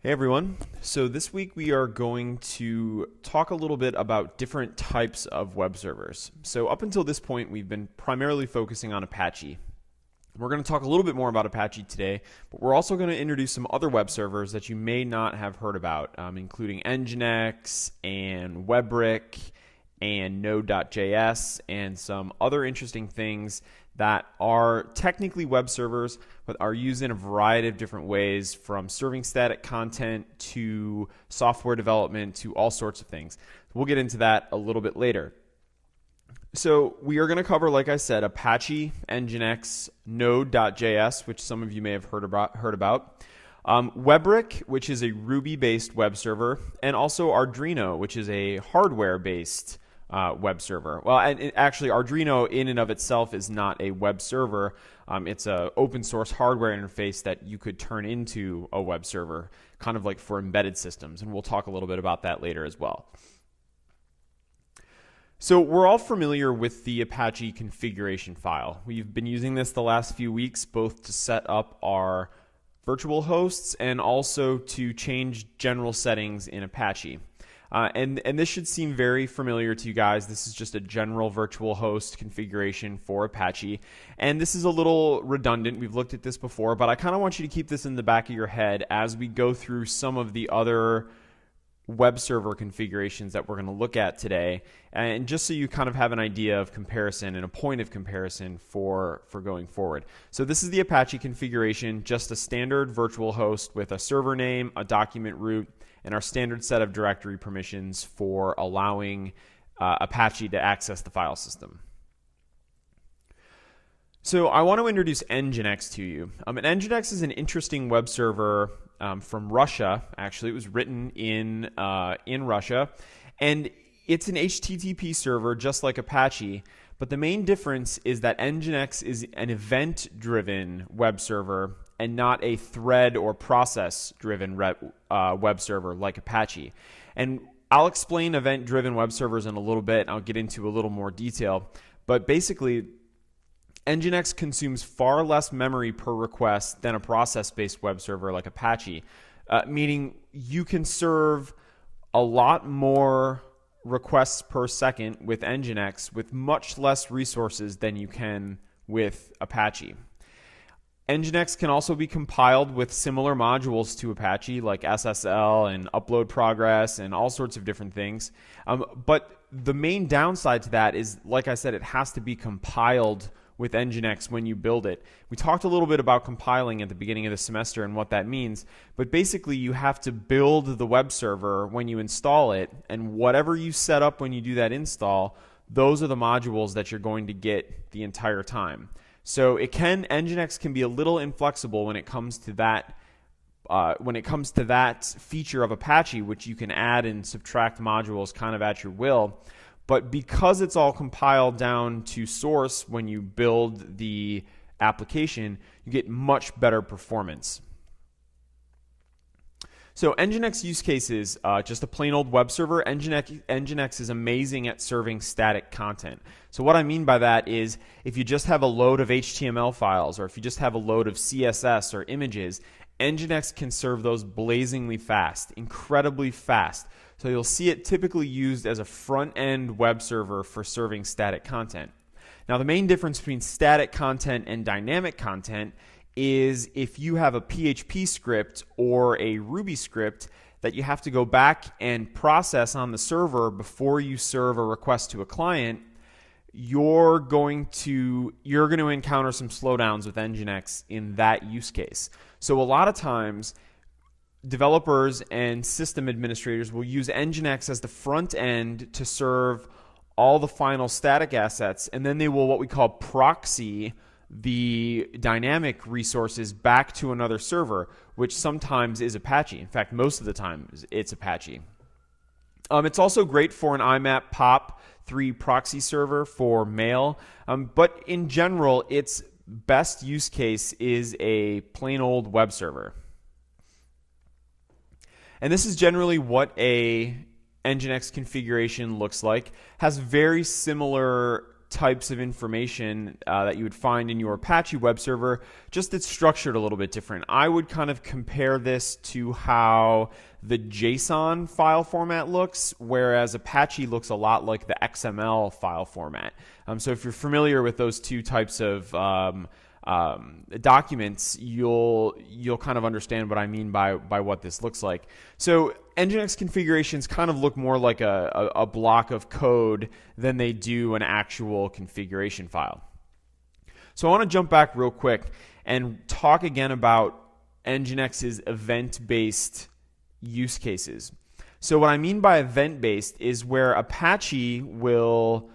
Hey everyone. So this week we are going to talk a little bit about different types of web servers. So up until this point, we've been primarily focusing on Apache. We're going to talk a little bit more about Apache today, but we're also going to introduce some other web servers that you may not have heard about, including Nginx and Webrik and Node.js and some other interesting things that are technically web servers, but are used in a variety of different ways, from serving static content to software development to all sorts of things. We'll get into that a little bit later. So we are going to cover, like I said, Apache, Nginx, Node.js, which some of you may have heard about, Webrik, which is a Ruby-based web server, and also Arduino, which is a hardware-based web server. Well, and actually, Arduino in and of itself is not a web server. It's an open source hardware interface that you could turn into a web server, kind of like for embedded systems. And we'll talk a little bit about that later as well. So we're all familiar with the Apache configuration file. We've been using this the last few weeks, both to set up our virtual hosts and also to change general settings in Apache. And this should seem very familiar to you guys. This is just a general virtual host configuration for Apache. And this is a little redundant. We've looked at this before, but I kind of want you to keep this in the back of your head as we go through some of the other web server configurations that we're going to look at today. And just so you kind of have an idea of comparison and a point of comparison for going forward. So this is the Apache configuration, just a standard virtual host with a server name, a document root, and our standard set of directory permissions for allowing Apache to access the file system. So I want to introduce Nginx to you. And Nginx is an interesting web server from Russia. Actually, it was written in Russia, and it's an HTTP server just like Apache. But the main difference is that Nginx is an event-driven web server and not a thread or process-driven web server like Apache. And I'll explain event-driven web servers in a little bit. I'll get into a little more detail. But basically, Nginx consumes far less memory per request than a process-based web server like Apache, meaning you can serve a lot more requests per second with Nginx with much less resources than you can with Apache. Nginx can also be compiled with similar modules to Apache, like SSL and upload progress and all sorts of different things. But the main downside to that is, like I said, it has to be compiled with Nginx when you build it. We talked a little bit about compiling at the beginning of the semester and what that means, but basically you have to build the web server when you install it, and whatever you set up when you do that install, those are the modules that you're going to get the entire time. So Nginx can be a little inflexible when it comes to that feature of Apache, which you can add and subtract modules kind of at your will. But because it's all compiled down to source when you build the application, you get much better performance. So Nginx use cases, just a plain old web server. Nginx is amazing at serving static content. So what I mean by that is, if you just have a load of HTML files, or if you just have a load of CSS or images, Nginx can serve those blazingly fast, incredibly fast. So you'll see it typically used as a front-end web server for serving static content. Now, the main difference between static content and dynamic content is if you have a PHP script or a Ruby script that you have to go back and process on the server before you serve a request to a client, you're going to encounter some slowdowns with Nginx in that use case. So a lot of times, developers and system administrators will use Nginx as the front end to serve all the final static assets, and then they will what we call proxy the dynamic resources back to another server, which sometimes is Apache. In fact, most of the time it's Apache. It's also great for an IMAP POP3 proxy server for mail, but in general, its best use case is a plain old web server. And this is generally what a Nginx configuration looks like. Has very similar types of information that you would find in your Apache web server, just it's structured a little bit different. I would kind of compare this to how the JSON file format looks, whereas Apache looks a lot like the XML file format. So if you're familiar with those two types of documents, you'll kind of understand what I mean by what this looks like. So Nginx configurations kind of look more like a block of code than they do an actual configuration file. So I want to jump back real quick and talk again about Nginx's event-based use cases. So what I mean by event-based is where Apache will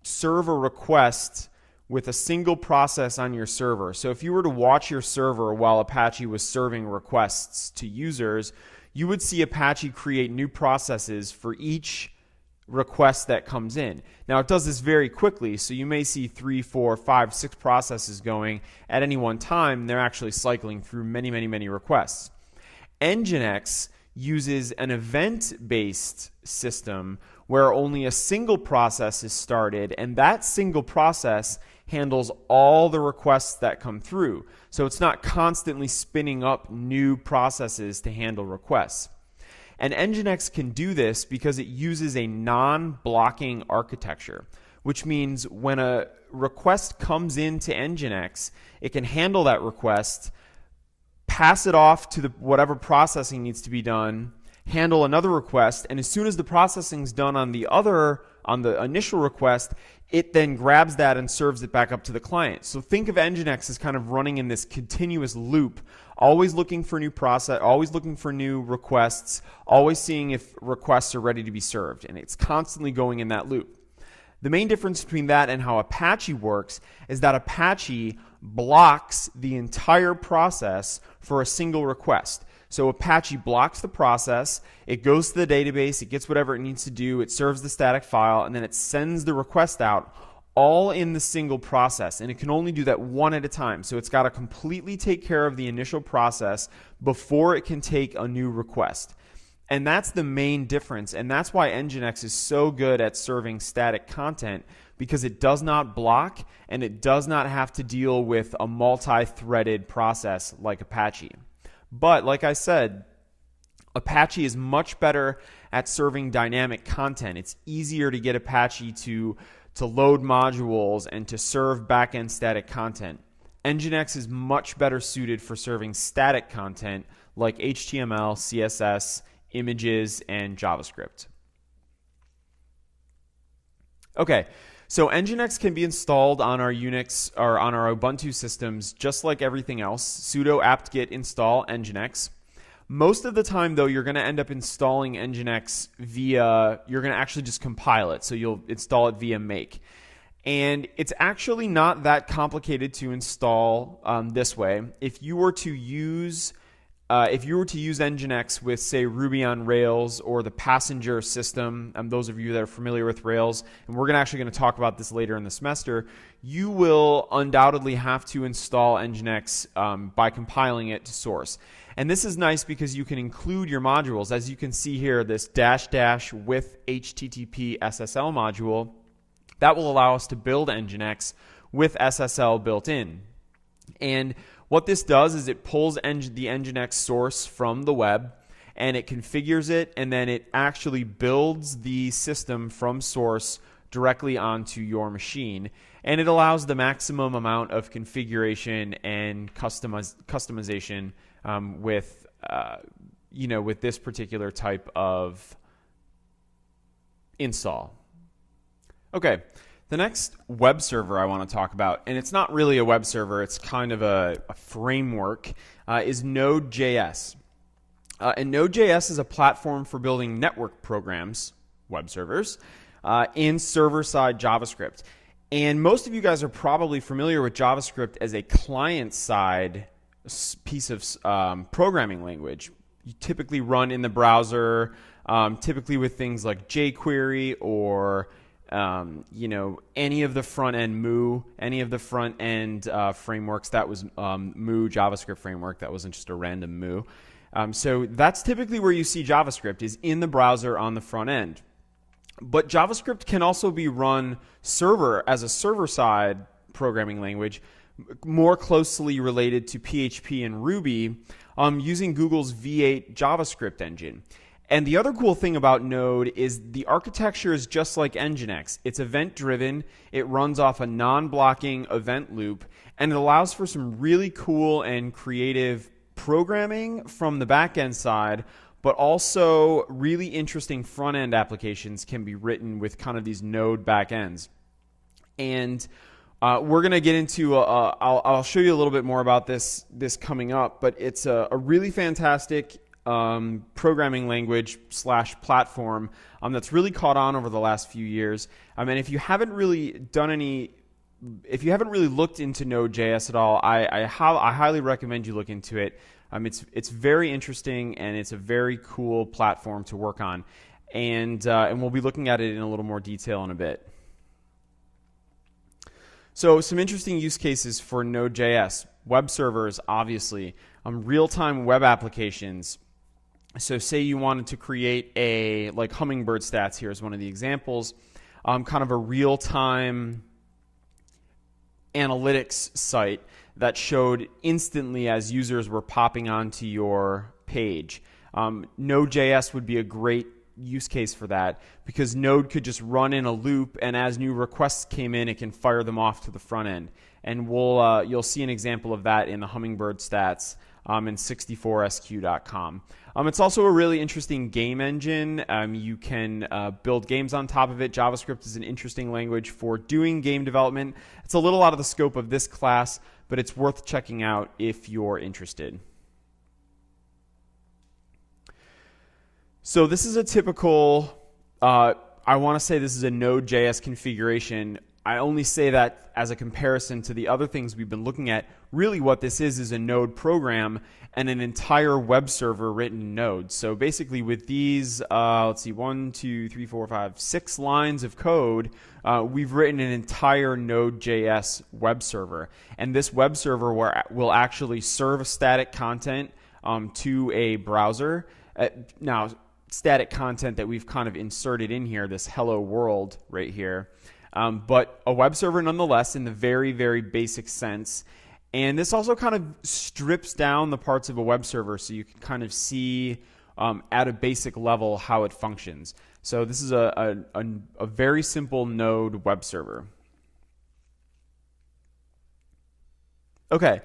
serve a request with a single process on your server. So if you were to watch your server while Apache was serving requests to users, you would see Apache create new processes for each request that comes in. Now it does this very quickly, so you may see 3, 4, 5, 6 processes going at any one time. They're actually cycling through many, many, many requests. Nginx uses an event-based system where only a single process is started, and that single process handles all the requests that come through. So it's not constantly spinning up new processes to handle requests. And Nginx can do this because it uses a non-blocking architecture, which means when a request comes into Nginx, it can handle that request, pass it off to whatever processing needs to be done, handle another request, and as soon as the processing is done on the initial request, it then grabs that and serves it back up to the client. So think of Nginx as kind of running in this continuous loop, always looking for new process, always looking for new requests, always seeing if requests are ready to be served, and it's constantly going in that loop. The main difference between that and how Apache works is that Apache blocks the entire process for a single request. So Apache blocks the process, it goes to the database, it gets whatever it needs to do, it serves the static file, and then it sends the request out all in the single process. And it can only do that one at a time. So it's got to completely take care of the initial process before it can take a new request. And that's the main difference. And that's why Nginx is so good at serving static content, because it does not block and it does not have to deal with a multi-threaded process like Apache. But like I said, Apache is much better at serving dynamic content. It's easier to get Apache to load modules and to serve backend static content. Nginx is much better suited for serving static content like HTML, CSS, images, and JavaScript. Okay, so Nginx can be installed on our Unix or on our Ubuntu systems just like everything else. Sudo apt-get install Nginx. Most of the time, though, you're going to end up installing Nginx you're going to actually just compile it. So you'll install it via make. And it's actually not that complicated to install this way. If you were to use Nginx with, say, Ruby on Rails or the Passenger system, those of you that are familiar with Rails, and we're actually going to talk about this later in the semester, you will undoubtedly have to install Nginx by compiling it to source. And this is nice because you can include your modules. As you can see here, this -- with HTTP SSL module, that will allow us to build Nginx with SSL built in. And what this does is it pulls the Nginx source from the web and it configures it, and then it actually builds the system from source directly onto your machine. And it allows the maximum amount of configuration and customization with this particular type of install. Okay. The next web server I want to talk about, and it's not really a web server, it's kind of a framework, is Node.js. And Node.js is a platform for building network programs, web servers, in server-side JavaScript. And most of you guys are probably familiar with JavaScript as a client-side piece of programming language. You typically run in the browser, typically with things like jQuery or any of the front-end Mu, any of the front-end frameworks. That was Mu JavaScript framework. That wasn't just a random Mu. So that's typically where you see JavaScript, is in the browser on the front end. But JavaScript can also be run as a server-side programming language, more closely related to PHP and Ruby, using Google's V8 JavaScript engine. And the other cool thing about Node is the architecture is just like Nginx. It's event-driven, it runs off a non-blocking event loop, and it allows for some really cool and creative programming from the back-end side, but also really interesting front-end applications can be written with kind of these Node back-ends. And we're going to get into, I'll show you a little bit more about this coming up, but it's a really fantastic programming language / platform that's really caught on over the last few years. And if you haven't really looked into Node.js at all, I highly recommend you look into it. It's very interesting, and it's a very cool platform to work on, and we'll be looking at it in a little more detail in a bit. So some interesting use cases for Node.js: web servers, obviously, real-time web applications. So say you wanted to create like Hummingbird Stats here is one of the examples, kind of a real-time analytics site that showed instantly as users were popping onto your page. Node.js would be a great use case for that, because Node could just run in a loop, and as new requests came in, it can fire them off to the front end. And you'll see an example of that in the Hummingbird Stats in 64sq.com. It's also a really interesting game engine. You can build games on top of it. JavaScript is an interesting language for doing game development. It's a little out of the scope of this class, but it's worth checking out if you're interested. So this is a typical, I want to say this is a Node.js configuration. I only say that as a comparison to the other things we've been looking at. Really what this is a Node program and an entire web server written in Node. So basically with these, let's see, 1, 2, 3, 4, 5, 6 lines of code, we've written an entire Node.js web server. And this web server will actually serve static content to a browser. Now, static content that we've kind of inserted in here, this hello world right here. But a web server nonetheless in the very, very basic sense. And this also kind of strips down the parts of a web server so you can kind of see at a basic level how it functions. So this is a very simple Node web server. Okay,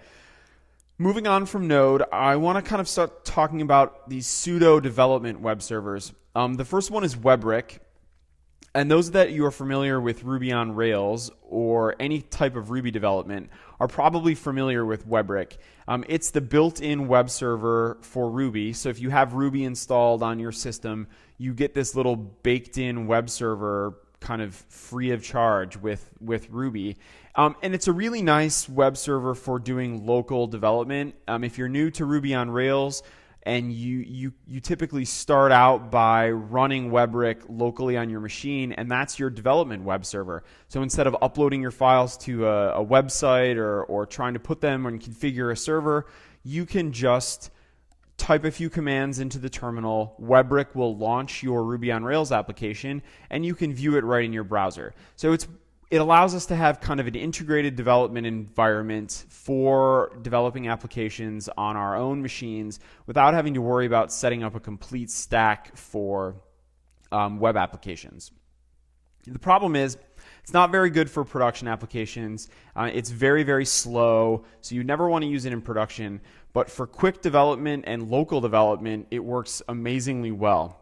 moving on from Node, I want to kind of start talking about these pseudo development web servers. The first one is Webrick. And those that you are familiar with Ruby on Rails or any type of Ruby development are probably familiar with Webrick. It's the built-in web server for Ruby. So if you have Ruby installed on your system, you get this little baked-in web server kind of free of charge with Ruby. And it's a really nice web server for doing local development. If you're new to Ruby on Rails, and you typically start out by running Webrick locally on your machine, and that's your development web server. So instead of uploading your files to a website or trying to put them and configure a server, you can just type a few commands into the terminal. Webrick will launch your Ruby on Rails application, and you can view it right in your browser. So it allows us to have kind of an integrated development environment for developing applications on our own machines without having to worry about setting up a complete stack for web applications. The problem is it's not very good for production applications. It's very, very slow, so you never want to use it in production. But for quick development and local development, it works amazingly well.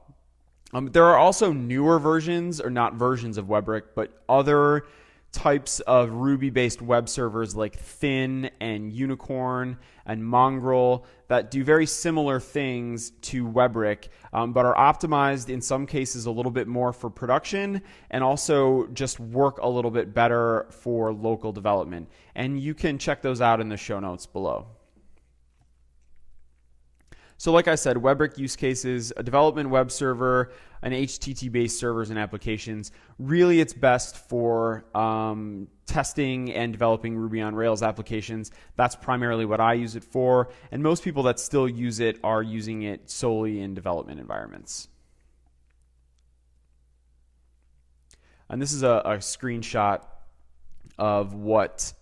There are also newer versions, or not versions of Webrick, but other types of Ruby-based web servers like Thin and Unicorn and Mongrel that do very similar things to Webrick, but are optimized in some cases a little bit more for production and also just work a little bit better for local development. And you can check those out in the show notes below. So like I said, Webrick use cases, a development web server, and HTTP-based servers and applications. Really, it's best for testing and developing Ruby on Rails applications. That's primarily what I use it for, and most people that still use it are using it solely in development environments. And this is a screenshot of what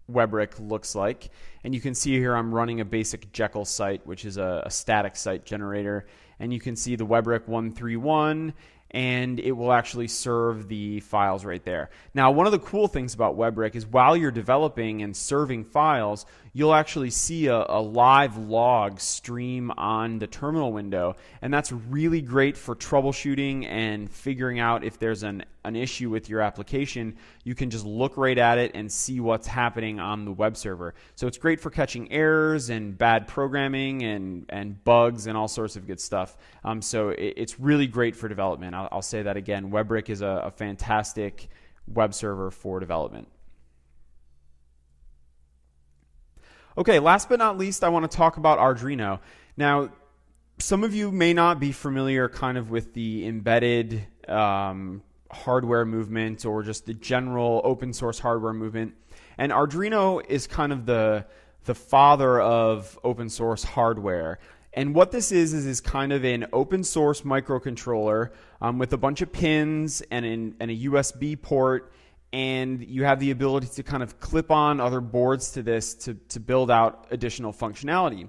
WEBrick looks like. And you can see here I'm running a basic Jekyll site, which is a static site generator. And you can see the WEBrick 131, and it will actually serve the files right there. Now, one of the cool things about WEBrick is while you're developing and serving files, you'll actually see a live log stream on the terminal window, and that's really great for troubleshooting and figuring out if there's an issue with your application. You can just look right at it and see what's happening on the web server. So it's great for catching errors and bad programming and bugs and all sorts of good stuff. So it's really great for development. I'll say that again. WEBrick is a fantastic web server for development. Okay, last but not least, I want to talk about Arduino. Now, some of you may not be familiar kind of with the embedded hardware movement or just the general open source hardware movement. And Arduino is kind of the father of open source hardware. And what this is kind of an open source microcontroller with a bunch of pins and a USB port, and you have the ability to kind of clip on other boards to this to build out additional functionality.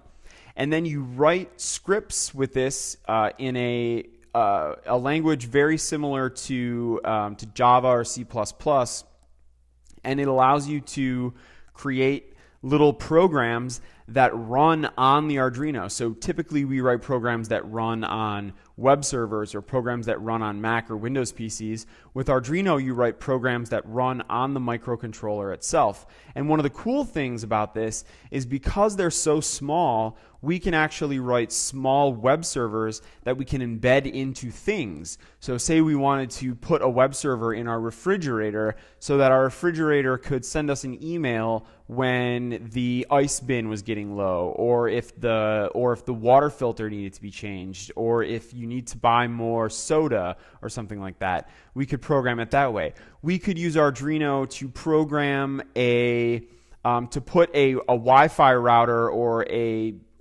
And then you write scripts with this in a language very similar to Java or C++, and it allows you to create little programs that run on the Arduino. So typically we write programs that run on web servers or programs that run on Mac or Windows PCs. With Arduino, you write programs that run on the microcontroller itself. And one of the cool things about this is because they're so small, we can actually write small web servers that we can embed into things. So say we wanted to put a web server in our refrigerator so that our refrigerator could send us an email when the ice bin was getting low, or if the water filter needed to be changed, or if you need to buy more soda or something like that. We could program it that way. We could use Arduino to program to put a Wi-Fi router or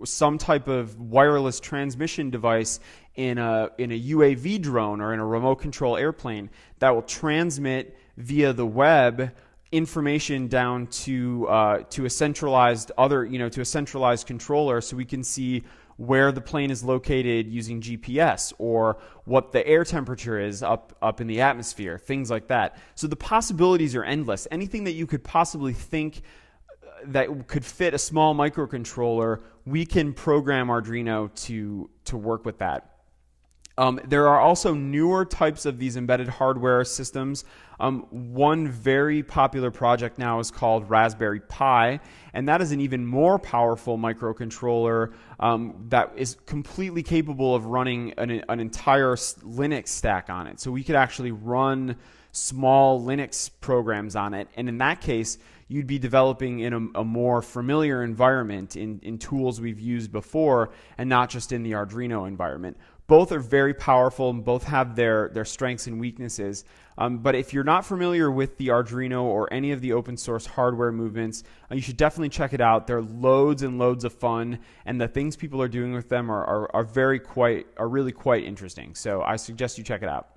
some type of wireless transmission device in a UAV drone or in a remote control airplane that will transmit via the web information down to a centralized controller, so we can see where the plane is located using GPS, or what the air temperature is up in the atmosphere, things like that. So the possibilities are endless. Anything that you could possibly think that could fit a small microcontroller, we can program Arduino to work with that. There are also newer types of these embedded hardware systems. One very popular project now is called Raspberry Pi, and that is an even more powerful microcontroller that is completely capable of running an entire Linux stack on it. So we could actually run small Linux programs on it, and in that case, you'd be developing in a more familiar environment in tools we've used before, and not just in the Arduino environment. Both are very powerful and both have their strengths and weaknesses. But if you're not familiar with the Arduino or any of the open source hardware movements, you should definitely check it out. They're loads and loads of fun, and the things people are doing with them are really quite interesting. So I suggest you check it out.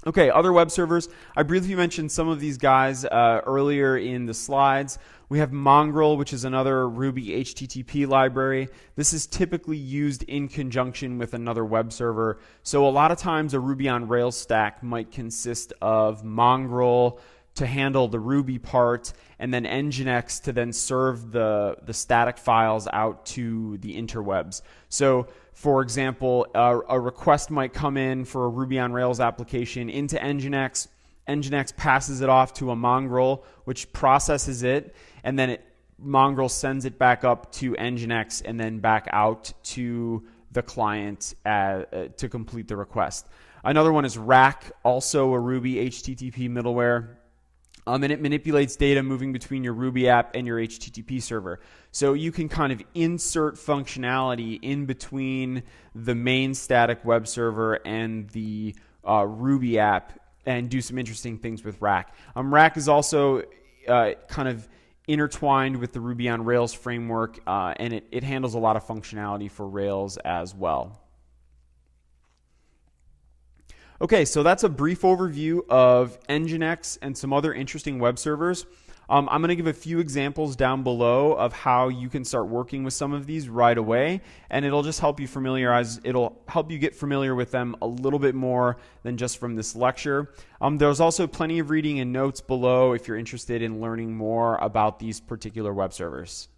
Okay, other web servers. I briefly mentioned some of these guys earlier in the slides. We have Mongrel, which is another Ruby HTTP library. This is typically used in conjunction with another web server. So a lot of times a Ruby on Rails stack might consist of Mongrel to handle the Ruby part, and then Nginx to then serve the static files out to the interwebs. So for example, a request might come in for a Ruby on Rails application into Nginx. Nginx passes it off to a Mongrel, which processes it, and then Mongrel sends it back up to Nginx and then back out to the client to complete the request. Another one is Rack, also a Ruby HTTP middleware. And it manipulates data moving between your Ruby app and your HTTP server. So you can kind of insert functionality in between the main static web server and the Ruby app and do some interesting things with Rack. Rack is also kind of intertwined with the Ruby on Rails framework, and it handles a lot of functionality for Rails as well. Okay, so that's a brief overview of Nginx and some other interesting web servers. I'm going to give a few examples down below of how you can start working with some of these right away, and it'll just help you get familiar with them a little bit more than just from this lecture. There's also plenty of reading and notes below if you're interested in learning more about these particular web servers.